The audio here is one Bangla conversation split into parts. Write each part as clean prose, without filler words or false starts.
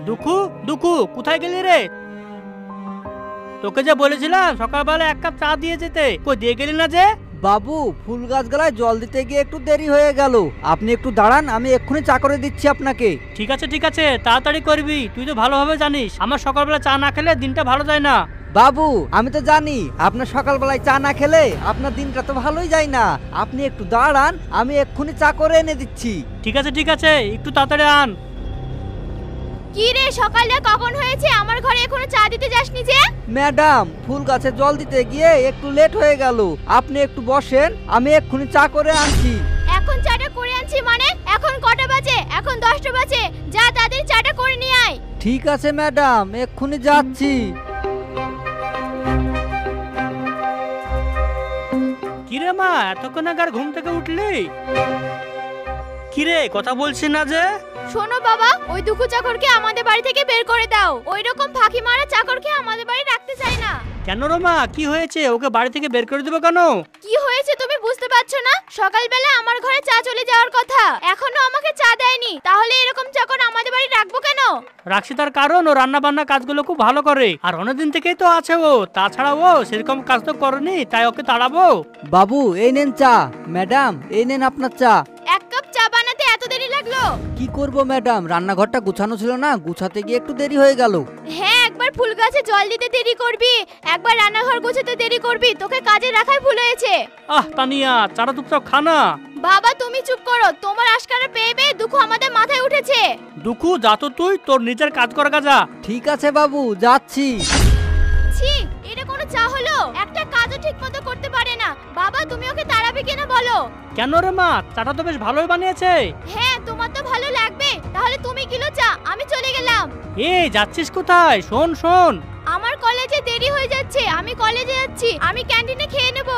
দুঃখু দুঃখু কোথায় গেলি রে? তোকে যে বলেছিলাম সকালবেলা এক কাপ চা দিয়ে যেতে, কই দিয়ে গেলি না যে? বাবু, ফুল গাছগুলায় জল দিতে গিয়ে একটু দেরি হয়ে গেল। আপনি একটু দাঁড়ান, আমি এক্ষুনি চা করে দিচ্ছি আপনাকে। ঠিক আছে তাড়াতাড়ি করবি। তুই তো ভালোভাবে জানিস আমার সকালবেলা চা না খেলে দিনটা ভালো যায় না। বাবু, আমি তো জানি আপনার সকালবেলায় চা না খেলে আপনার দিনটা তো ভালোই যায় না। আপনি একটু দাঁড়ান, আমি এক্ষুনি চা করে এনে দিচ্ছি। ঠিক আছে একটু তাড়াতাড়ি আন। কি রে, সকালটা কখন হয়েছে, আমার ঘরে এখনো চা দিতে যাসনি যে? ম্যাডাম, ফুল গাছে জল দিতে গিয়ে একটু লেট হয়ে গেল। আপনি একটু বসেন, আমি এক্ষুনি চা করে আনছি। এখন চাটা করে আনছি মানে? এখন কটা বাজে? এখন 10টা বাজে। যা তাদের চাটা করে নিয়ে আয়। ঠিক আছে ম্যাডাম, এক্ষুনি যাচ্ছি। কিরে মা, এতক্ষণ আগে ঘুম থেকে উঠলি? কিরে কথা বলছি না যে? শোনো বাবা, ওই দুঃখু চাকরকে আমাদের বাড়ি থেকে বের করে দাও। ওই রকম ফাঁকি মারা চাকরকে আমাদের বাড়ি রাখতে চাই না। কেন রে মা, কি হয়েছে? ওকে বাড়ি থেকে বের করে দেবো কেন? কি হয়েছে তুমি বুঝতে পারছো না? সকালবেলা আমার ঘরে চা চলে যাওয়ার কথা, এখনো আমাকে চা দেয়নি। তাহলে এরকম চাকর আমাদের বাড়ি রাখবো কেন? রাখছি তার কারণ ও রান্না বান্না কাজগুলো খুব ভালো করে, আর অনেকদিন থেকেই তো আছে ও। তাছাড়া ও সেরকম কাজ তো করেনি, তাই ওকে তাড়াবো। বাবু, এই নেন চা। ম্যাডাম, এই নেন আপনার চা। এক কাপ চা বানাতে এত দেরি লাগলো? কি করব ম্যাডাম, রান্নাঘরটা গুছানো ছিল না, গুছাতে গিয়ে একটু দেরি হয়ে গেল। হ্যাঁ, একবার ফুল গাছে জল দিতে দেরি করবি, একবার রান্নাঘর গোছাতে দেরি করবি, তোকে কাজে রাখাই ভুল হয়েছে। তানিয়া, চাটা চুপচাপ খানা। বাবা তুমি চুপ করো, তোমার আশকারা পেয়ে পেয়ে দুঃখ আমাদের মাথায় উঠেছে। দুঃখু যা তো, তুই তোর নিজের কাজ কর গা যা। ঠিক আছে বাবু, যাচ্ছি। ছি, এটা কোনো চা হলো? একটা কাজও ঠিকমতো করতে পারে না। বাবা তুমি ওকে তাড়াবে কিনা বলো? কেন রে মা, চাটা তো বেশ ভালোই বানিয়েছে। হ্যাঁ, তোমার তো ভালো লাগবে, তাহলে তুমি কিলো চা, আমি চলে গেলাম। এই যাচ্ছিস কোথায়? শোন শোন, আমার কলেজে দেরি হয়ে যাচ্ছে, আমি কলেজে যাচ্ছি, আমি ক্যান্টিনে খেয়ে নেব।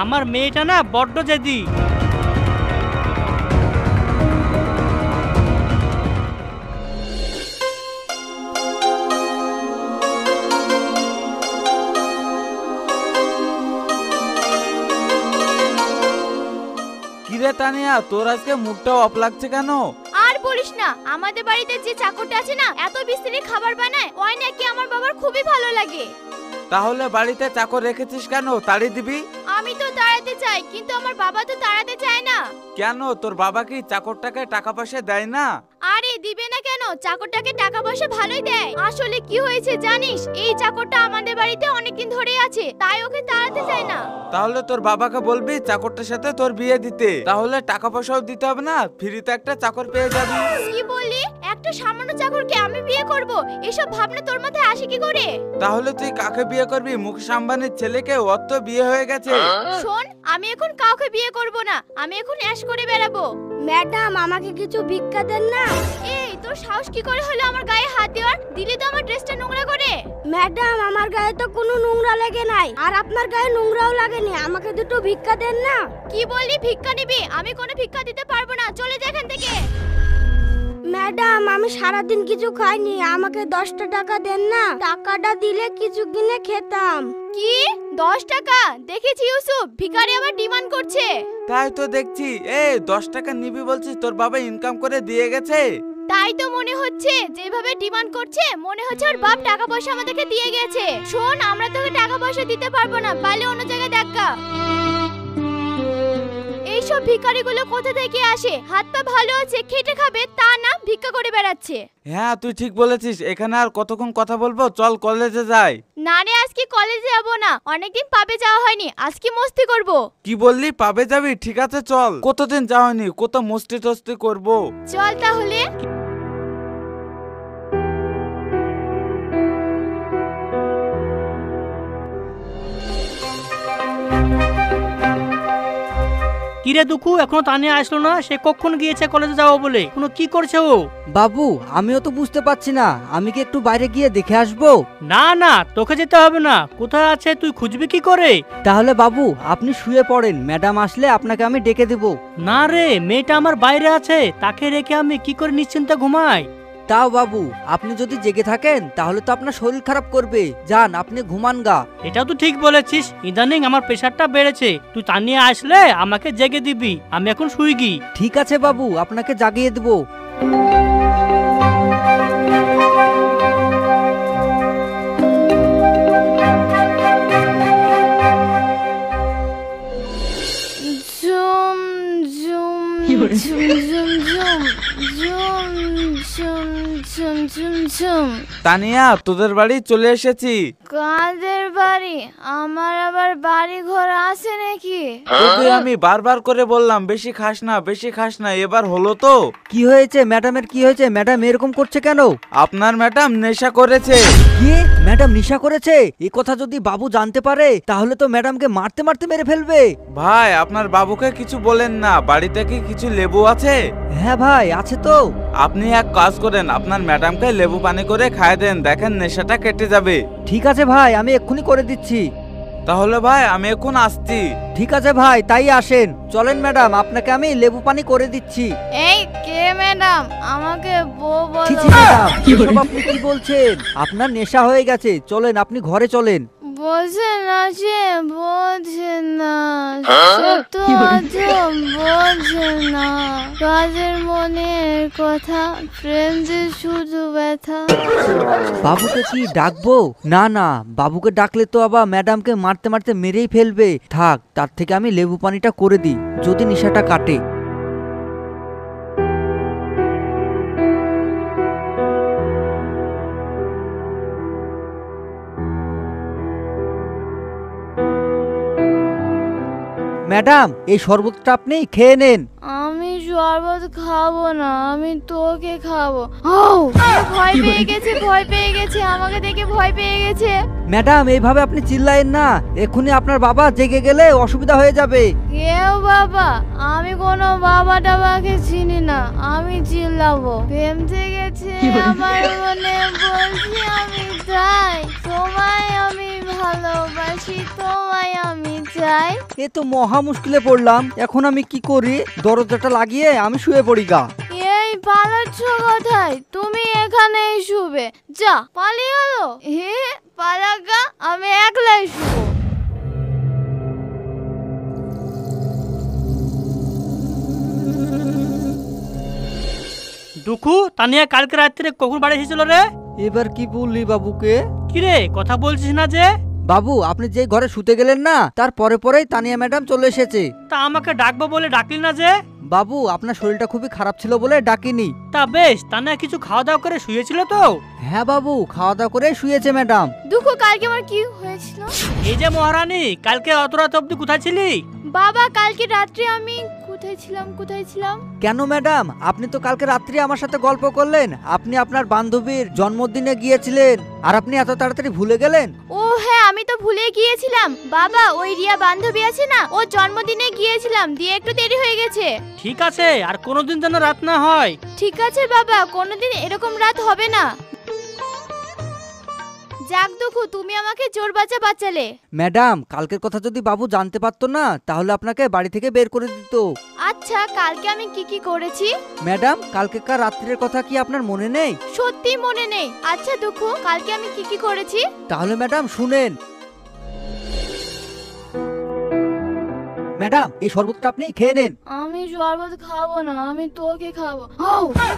আমার মেয়েটা না বড্ড জেদি। কিরে তানিয়া, তোর আজকে মুখটা অফ লাগছে কেন? আর বলিস না, আমাদের বাড়িতে যে চাকরটা আছে না, এত বিস্তারি খাবার বানায়, ওই নাকি আমার বাবার খুবই ভালো লাগে। তাহলে বাড়িতে চাকর রেখেছিস কেন? তাড়ি দিবি। আমি তো তাড়াতে চাই, কিন্তু আমার বাবা তো তাড়াতে চায় না। কেন, তোর বাবা কি চাকরটাকে টাকা পয়সা দেয় না? আরে দিবে না কেন, চাকরটাকে টাকা পয়সা ভালোই দেয়। আসলে কি হয়েছে জানিস, এই চাকরটা আমাদের বাড়িতে অনেকদিন ধরেই আছে, তাই ওকে তাড়াতে চায় না। তাহলে তোর বাবাকে বলবি চাকরটার সাথে তোর বিয়ে দিতে, তাহলে টাকা পয়সাও দিতে হবে না, ফ্রিতে একটা চাকর পেয়ে যাবি। কি বললি? একটা সামান্য চাকরকে আমি বিয়ে করব? এসব ভাবনা তোর মাথায় আসে কি করে? তাহলে তুই কাকে বিয়ে করবি? মুকেশ আম্বানির ছেলেকে, ওর তো বিয়ে হয়ে গেছে। শোন, আমি এখন কাউকে বিয়ে করব না, আমি এখন অ্যাশ করে বেড়াবো। ম্যাডাম আমাকে কিছু ভিক্ষা দেন না। এই তোর সাহস কি করে হলো আমার গায়ে হাত দেওয়ার? দিলি তো আমার ড্রেসটা নোংরা করে। ম্যাডাম আমার গায়ে তো কোনো নোংরা লাগে নাই, আর আপনার গায়ে নোংরাও লাগেনি, আমাকে দুটো ভিক্ষা দেন না। কি বললি ভিক্ষা নিবি? আমি কোনো ভিক্ষা দিতে পারবো না, চলে যা এখান থেকে। ম্যাডাম আমি সারাদিন কিছু খাইনি, আমাকে 10টা টাকা দেন না, টাকাটা দিলে কিছু কিনে খেতাম। কি 10 টাকা? দেখেছি ইউসুফ, ভিখারি আবার ডিমান্ড করছে। তাই তো দেখছি। 10 টাকা নিবি বলছিস, তোর বাবা ইনকাম করে দিয়ে গেছে। তাই তো মনে হচ্ছে, যেভাবে ডিমান্ড করছে মনে হচ্ছে ওর বাপ টাকা পয়সা আমাদেরকে দিয়ে গেছে। শোন, আমরা তোকে টাকা পয়সা দিতে পারবো না, পারলে অন্য জায়গায় দেখা। এইসব ভিখারিগুলো কোথা থেকে আসে? হাত পা ভালো আছে, খেটে খাবে, তা না ভিক্ষা করে বেড়াচ্ছে। হ্যাঁ তুই ঠিক বলেছিস, এখানে আর কতক্ষণ কথা বলবো, চল কলেজে যাই। না রে, আজকে কলেজে যাবো না, অনেকদিন পাবে যাওয়া হয়নি, আজকে মস্তি করব। কি বললি, পাবে যাবি? ঠিক আছে চল, কতদিন যাওয়া হয়নি, কত মস্তি টস্তি করবো। চল তাহলে। কিরে দুঃখু, এখনো তানিয়া আসলো না? সে কখন গিয়েছে কলেজে যাবো বলে, কোনো কি করছে ও? বাবু, আমিও তো বুঝতে পারছি না, আমি কি একটু বাইরে গিয়ে দেখে আসবো? না না, তোকে যেতে হবে না। কোথায় আছে তুই খুঁজবি কি করে? তাহলে বাবু আপনি শুয়ে পড়েন, ম্যাডাম আসলে আপনাকে আমি ডেকে দেব। না রে, মেয়েটা আমার বাইরে আছে, তাকে রেখে আমি কি করে নিশ্চিন্তে ঘুমাই? তাও বাবু, আপনি যদি জেগে থাকেন তাহলে তো আপনার শরীর খারাপ করবে। যান, আপনি ঘুমান গা। এটা তো ঠিক বলেছিস, ইদানিং আমার প্রেশারটা বেড়েছে। তুই তানিয়া আসলে আমাকে জেগে দিবি, আমি এখন শুই গি। ঠিক আছে বাবু, আপনাকে জাগিয়ে দেবো। ঝুম ঝুম ঝুম ঝুম ঝুম ঝুম ঝুম ঝুম ঝুম ঝুম। তানিয়া, তোদের বাড়ি চলে এসেছি। কাদের বাড়ি? আমার আবার বাড়ি ঘর আছে নাকি? তোকে আমি বারবার করে বললাম বেশি খাস না, বেশি খাস না, এবার হলো তো। কি হয়েছে ম্যাডামের, কি হয়েছে? ম্যাডাম এরকম করছে কেন? আপনার ম্যাডাম নেশা করেছে। কি? ম্যাডাম নেশা করেছে? এই কথা যদি বাবু জানতে পারে তাহলে তো ম্যাডামকে মারতে মারতে মেরে ফেলবে। ভাই, আপনার বাবুকে কিছু বলেন না। বাড়িতে কি কিছু লেবু আছে? হ্যাঁ ভাই, আছে তো। আপনি এক কাজ করেন, আপনার ম্যাডামকে লেবু পানি করে খাইয়ে দেন, দেখেন নেশাটা কেটে যাবে। ঠিক আছে ভাই, আমি এক্ষুনি করে দিচ্ছি। তাহলে ভাই আমি এখন আসছি। ঠিক আছে ভাই, তাই আসেন। চলেন ম্যাডাম, আপনাকে আমি লেবু পানি করে দিচ্ছি। এই কে ম্যাডাম? আমাকে বউ ছি বলো। ছি ম্যাডাম, এসব আপনি কি বলছেন? আপনার নেশা হয়ে গেছে। চলেন, আপনি ঘরে চলেন। বোঝে না যে, বোঝে না, সত্য আজম বোঝে না, কাজের মনের কথা, প্রেম যে শুধু ব্যথা। বাবুকে কি ডাকবো? না না, বাবুকে ডাকলে তো আবার ম্যাডামকে মারতে মারতে মেরেই ফেলবে। থাক, তার থেকে আমি লেবু পানিটা করে দিই, যদি নেশাটা কাটে। ম্যাডাম, এই শরবতটা আপনি খেয়ে নেন। আমি শরবত খাবো না, আমি তোকে খাবো। ও ভয় পেয়ে গেছে, ভয় পেয়ে গেছে, আমাকে দেখে ভয় পেয়ে গেছে। ম্যাডাম, এইভাবে আপনি চিল্লায়েন না, এক্ষুনি আপনার বাবা জেগে গেলে অসুবিধা হয়ে যাবে। কেউ বাবা? আমি কোনো বাবা টাবাকে চিনি না, আমি চিল্লাবো? প্রেম গেছে আমার মনে, বলছি আমি চাই তোমায়, আমি ভালোবাসি তোমায়, আমি চাই। এ তো মহা মুশকিলে পড়লাম, এখন আমি কি করি? দরজাটা লাগিয়ে আমি শুয়ে পড়ি গা। এই পালাচ্ছ কোথায়? তুমি এখানেই শুবে। যা, পালিয়ে হলো। হে পালাগা, আমি একলাই শুবো। দুঃখু, তানিয়া কালকে রাত্রে কখন বাড়ি এসেছিল রে? এবার কি বললি বাবুকে? কিরে, কথা বলছিস না যে? বাবু, আপনি যে ঘরে শুতে গেলেন না, তার পরে পরেই তানিয়া ম্যাডাম চলে এসেছে। তা আমাকে ডাকবো বলে ডাকলি না যে? বাবু, আপনার শরীরটা খুবই খারাপ ছিল বলে ডাকিনি। তা বেশ, তানিয়া কিছু খাওয়া দাওয়া করে শুয়েছিল তো? হ্যাঁ বাবু, খাওয়া দাওয়া করে শুয়েছে ম্যাডাম। দুঃখ, কালকে আমার কি হয়েছিল? এই যে মহারানী, কালকে অত রাত অব্দি কোথায় ছিলি? বাবা, কালকে রাত্রে আমি কোথায় ছিলাম, কোথায় ছিলাম? কেন ম্যাডাম, আপনি তো কালকে রাত্রি আমার সাথে গল্প করলেন। আপনি আপনার বান্ধবীর জন্মদিনে গিয়েছিলেন, আর আপনি এত তাড়াতাড়ি ভুলে গেলেন? ও হ্যাঁ, আমি তো ভুলে গিয়েছিলাম বাবা। ওই রিয়া বান্ধবী আছে না, ও জন্মদিনে গিয়েছিলাম, দিয়ে একটু দেরি হয়ে গেছে। ঠিক আছে, আর কোনোদিন যেন রাত না হয়। ঠিক আছে বাবা, কোনোদিন এরকম রাত হবে না। যাক দুঃখু, তুমি আমাকে জোর বাঁচালে। ম্যাডাম, কালকের কথা যদি বাবু জানতে পারতো না, তাহলে আপনাকে বাড়ি থেকে বের করে দিত। আচ্ছা, কালকে আমি কি কি করেছি? ম্যাডাম, কালকেকার রাত্রির কথা কি আপনার মনে নেই? সত্যি মনে নেই। আচ্ছা দুঃখু, কালকে আমি কি কি করেছি? তাহলে ম্যাডাম শুনেন। ম্যাডাম, এই শরবতটা আপনি খেয়ে নেন। আমি শরবত খাবো না, আমি তোকে খাবো।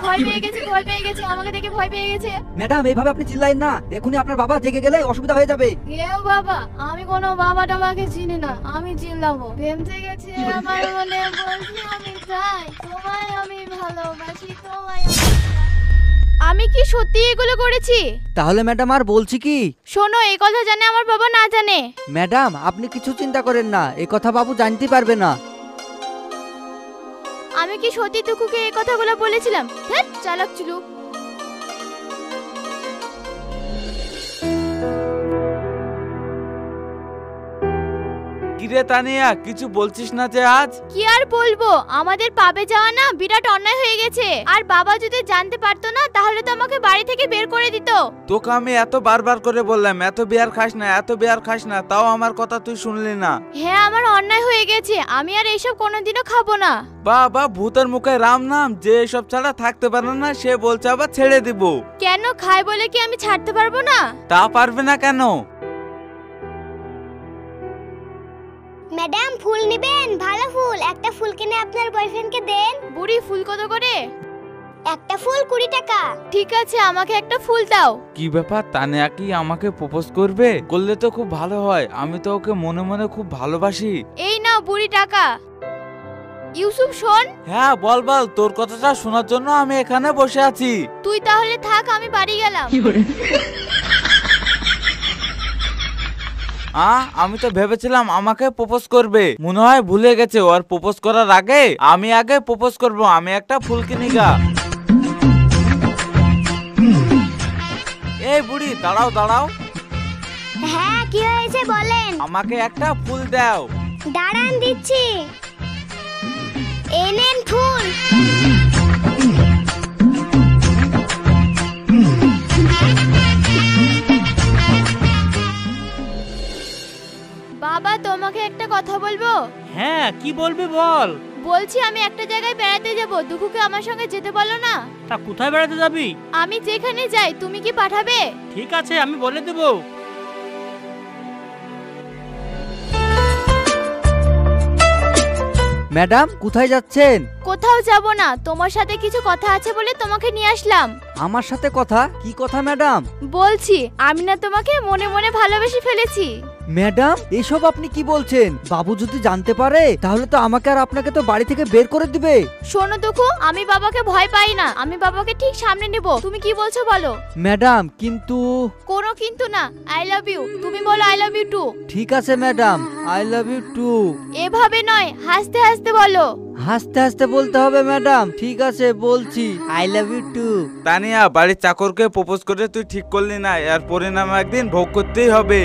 ভয় পেয়ে গেছে, ভয় পেয়ে গেছে, আমাকে দেখে ভয় পেয়ে গেছে। ম্যাডাম, এইভাবে আপনি চিল্লাইন না, এখনই আপনার বাবা জেগে গেলে অসুবিধা হয়ে যাবে। কেউ বাবা? আমি কোনো বাবা টাবাকে চিনি না, আমি চিল্লাবো? প্রেম গেছে আমার মনে, বলছি আমি চাই তোমায়, আমি ভালোবাসি তোমায়। আমি কি সত্যি এগুলো করেছি? তাহলে ম্যাডাম আর বলছি কি? শোনো, এই কথা জানে আমার বাবা না জানে? ম্যাডাম, আপনি কিছু চিন্তা করেন না, এই কথা বাবু জানতে পারবে না। আমি কি সত্যি দুঃখুকে এই কথাগুলো বলেছিলাম? ধ্যাৎ, চালাক চুলুক। কিরে তানিয়া, কিছু বলছিস না যে আজ? কি আর বলবো, আমাদের পাবে যাওয়া না বিরাট অন্যায় হয়ে গেছে। আর বাবা যদি জানতে পারতো না তাহলে তো আমাকে বাড়ি থেকে বের করে দিত। তোকে আমি এত বারবার করে বললাম এত বিয়ার খাস না, এত বিয়ার খাস না, তাও আমার কথা তুই শুনলি না। হ্যাঁ, আমার অন্যায় হয়ে গেছে, আমি আর এইসব কোনোদিনও খাবো না। বাবা, ভূতের মুখে রাম নাম, যে এসব ছাড়া থাকতে পারে না সে বলছে আবার ছেড়ে দিব। কেন, খাই বলে কি আমি ছাড়তে পারবো না? তা পারবে না কেন? ম্যাডাম, ফুল নেবেন? ভালো ফুল, একটা ফুল কিনে আপনার বয়ফ্রেন্ডকে দেন। বুড়ি, ফুল কত করে? একটা ফুল 20 টাকা। ঠিক আছে, আমাকে একটা ফুল দাও। কি ব্যাপার, তানিয়া কি আমাকে প্রপোজ করবে? করলে তো খুব ভালো হয়, আমি তো ওকে মনে মনে খুব ভালোবাসি। এই নাও বুড়ি টাকা। ইউসুফ শোন। হ্যাঁ বল বল, তোর কথাটা শোনার জন্য আমি এখানে বসে আছি। তুই তাহলে থাক, আমি বাড়ি গেলাম। আমি তো ভেবেছিলাম আমাকে প্রপোজ করবে, মনে হয় ভুলে গেছে। ওর প্রপোজ করার আগে আমি আগে প্রপোজ করব। আমি একটা ফুল কিনি গা। এই বুড়ি, দাঁড়াও দাঁড়াও। হ্যাঁ, কি হয়েছে বলেন। আমাকে একটা ফুল দাও। দাঁড়ান, দিচ্ছি। এই নেন ফুল। বাবা, তোমাকে একটা কথা বলবো। হ্যাঁ, কি বলবি বল। বলছি, আমি একটা জায়গায় বেড়াতে যাব, দুঃখুকে আমার সঙ্গে যেতে বলো না। তা কোথায় বেড়াতে যাবি? আমি যেখানে যাই তুমি কি পাঠাবে? ঠিক আছে, আমি বলে দেবো। ম্যাডাম কোথায় যাচ্ছেন? কোথাও যাব না, তোমার সাথে কিছু কথা আছে বলে তোমাকে নিয়ে আসলাম। আমার সাথে কথা? কি কথা ম্যাডাম? বলছি, আমি না তোমাকে মনে মনে ভালোবেসে ফেলেছি। ম্যাডাম এসব আপনি কি বলছেন? বাবু যদি জানতে পারে তাহলে তো আমাকে আর আপনাকে তো বাড়ি থেকে বের করে দিবে। শোনো দুঃখু, আমি বাবাকে ভয় পাই না, আমি বাবাকে ঠিক সামনে নেব। তুমি কি বলছো বলো। ম্যাডাম কিন্তু কোনো কিন্তু না, আই লাভ ইউ। তুমি বলো আই লাভ ইউ টু। ঠিক আছে madam, I love you too. এভাবে নয়, হাসতে হাসতে বলো। হাসতে হাসতে বলতে হবে ম্যাডাম? ঠিক আছে, বলছি I love you too. Tania, বাড়ির চাকরকে প্রপোজ করে তুই ঠিক করলি না, এর পরিণাম একদিন ভোগ করতেই হবে।